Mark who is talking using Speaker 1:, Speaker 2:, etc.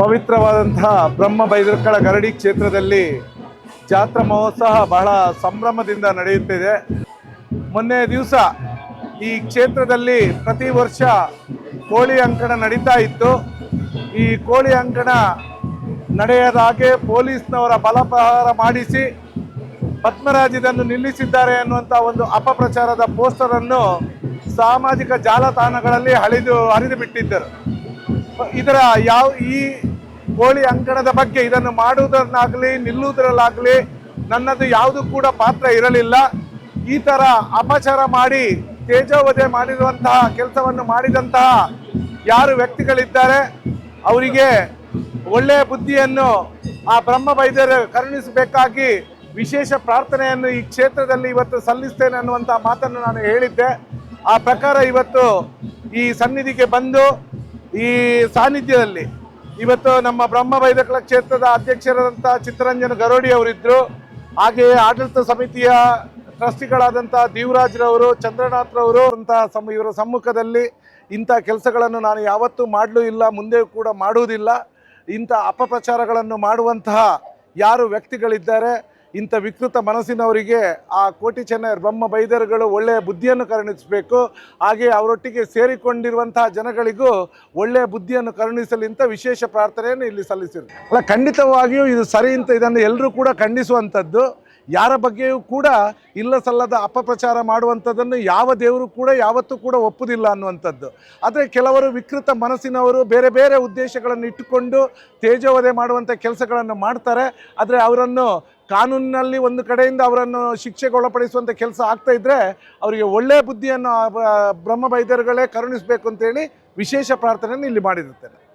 Speaker 1: ಪವಿತ್ರವಾದಂತಹ ಬ್ರಹ್ಮ ಬೈದರ್ಕಳ ಗರಡಿ ಕ್ಷೇತ್ರದಲ್ಲಿ ಜಾತ್ರಾ ಮಹೋತ್ಸವ ಬಹಳ ಸಂಭ್ರಮದಿಂದ ನಡೆಯುತ್ತಿದೆ. ಮೊನ್ನೆ ದಿವಸ ಈ ಕ್ಷೇತ್ರದಲ್ಲಿ ಪ್ರತಿ ವರ್ಷ ಕೋಳಿ ಅಂಕಣ ನಡೀತಾ ಇತ್ತು. ಈ ಕೋಳಿ ಅಂಕಣ ನಡೆಯದ ಹಾಗೆ ಪೊಲೀಸ್ನವರ ಬಲಪ್ರಹಾರ ಮಾಡಿಸಿ ಪದ್ಮರಾಜ್ ಇದನ್ನು ನಿಲ್ಲಿಸಿದ್ದಾರೆ ಅನ್ನುವಂಥ ಒಂದು ಅಪಪ್ರಚಾರದ ಪೋಸ್ಟರನ್ನು ಸಾಮಾಜಿಕ ಜಾಲತಾಣಗಳಲ್ಲಿ ಹರಿದು ಬಿಟ್ಟಿದ್ದರು. ಇದರ ಈ ಕೋಳಿ ಅಂಕಣದ ಬಗ್ಗೆ ಇದನ್ನು ಮಾಡುವುದನ್ನಾಗಲಿ ನಿಲ್ಲುವುದರಲ್ಲಾಗಲಿ ನನ್ನದು ಯಾವುದು ಕೂಡ ಪಾತ್ರ ಇರಲಿಲ್ಲ. ಈ ಥರ ಅಪಚಾರ ಮಾಡಿ ತೇಜೋವಧೆ ಮಾಡಿರುವಂತಹ ಕೆಲಸವನ್ನು ಮಾಡಿದಂತಹ ಯಾರು ವ್ಯಕ್ತಿಗಳಿದ್ದಾರೆ ಅವರಿಗೆ ಒಳ್ಳೆಯ ಬುದ್ಧಿಯನ್ನು ಆ ಬ್ರಹ್ಮ ಬೈದ್ಯರು ಕರುಣಿಸಬೇಕಾಗಿ ವಿಶೇಷ ಪ್ರಾರ್ಥನೆಯನ್ನು ಈ ಕ್ಷೇತ್ರದಲ್ಲಿ ಇವತ್ತು ಸಲ್ಲಿಸ್ತೇನೆ ಅನ್ನುವಂಥ ಮಾತನ್ನು ನಾನು ಹೇಳಿದ್ದೆ. ಆ ಪ್ರಕಾರ ಇವತ್ತು ಈ ಸನ್ನಿಧಿಗೆ ಬಂದು ಈ ಸಾನ್ನಿಧ್ಯದಲ್ಲಿ ಇವತ್ತು ನಮ್ಮ ಬ್ರಹ್ಮ ಬೈದಕಳ ಕ್ಷೇತ್ರದ ಅಧ್ಯಕ್ಷರಾದಂಥ ಚಿತ್ತರಂಜನ್ ಗರೋಡಿ ಅವರಿದ್ದರು. ಹಾಗೆಯೇ ಆಡಳಿತ ಸಮಿತಿಯ ಟ್ರಸ್ಟಿಗಳಾದಂಥ ದೇವರಾಜ್ರವರು, ಚಂದ್ರನಾಥ್ರವರು ಇವರ ಸಮ್ಮುಖದಲ್ಲಿ ಇಂಥ ಕೆಲಸಗಳನ್ನು ನಾನು ಯಾವತ್ತೂ ಮಾಡಲೂ ಇಲ್ಲ, ಮುಂದೆ ಕೂಡ ಮಾಡುವುದಿಲ್ಲ. ಇಂಥ ಅಪಪ್ರಚಾರಗಳನ್ನು ಮಾಡುವಂತಹ ಯಾರು ವ್ಯಕ್ತಿಗಳಿದ್ದಾರೆ, ಇಂಥ ವಿಕೃತ ಮನಸ್ಸಿನವರಿಗೆ ಆ ಕೋಟಿ ಚೆನ್ನೈ ಬ್ರಹ್ಮ ಬೈದರುಗಳು ಒಳ್ಳೆಯ ಬುದ್ಧಿಯನ್ನು ಕರುಣಿಸಬೇಕು. ಹಾಗೆ ಅವರೊಟ್ಟಿಗೆ ಸೇರಿಕೊಂಡಿರುವಂತಹ ಜನಗಳಿಗೂ ಒಳ್ಳೆಯ ಬುದ್ಧಿಯನ್ನು ಕರುಣಿಸಲಿ ಅಂತ ವಿಶೇಷ ಪ್ರಾರ್ಥನೆಯನ್ನು ಇಲ್ಲಿ ಸಲ್ಲಿಸಿದ್ರು. ಅಲ್ಲ, ಖಂಡಿತವಾಗಿಯೂ ಇದು ಸರಿ ಅಂತ ಇದನ್ನು ಎಲ್ಲರೂ ಕೂಡ ಖಂಡಿಸುವಂಥದ್ದು. ಯಾರ ಬಗ್ಗೆಯೂ ಕೂಡ ಇಲ್ಲ ಸಲ್ಲದ ಅಪಪ್ರಚಾರ ಮಾಡುವಂಥದ್ದನ್ನು ಯಾವ ದೇವರು ಕೂಡ ಯಾವತ್ತೂ ಕೂಡ ಒಪ್ಪುವುದಿಲ್ಲ ಅನ್ನುವಂಥದ್ದು. ಆದರೆ ಕೆಲವರು ವಿಕೃತ ಮನಸ್ಸಿನವರು ಬೇರೆ ಬೇರೆ ಉದ್ದೇಶಗಳನ್ನು ಇಟ್ಟುಕೊಂಡು ತೇಜೋವಧೆ ಮಾಡುವಂಥ ಕೆಲಸಗಳನ್ನು ಮಾಡ್ತಾರೆ. ಆದರೆ ಅವರನ್ನು ಕಾನೂನಿನಲ್ಲಿ ಒಂದು ಕಡೆಯಿಂದ ಅವರನ್ನು ಶಿಕ್ಷೆಗೊಳಪಡಿಸುವಂಥ ಕೆಲಸ ಆಗ್ತಾ ಇದ್ದರೆ ಅವರಿಗೆ ಒಳ್ಳೆಯ ಬುದ್ಧಿಯನ್ನು ಬ್ರಹ್ಮ ಬೈದ್ಯರುಗಳೇ ಕರುಣಿಸಬೇಕು ಅಂತೇಳಿ ವಿಶೇಷ ಪ್ರಾರ್ಥನೆಯನ್ನು ಇಲ್ಲಿ ಮಾಡಿರುತ್ತೇನೆ.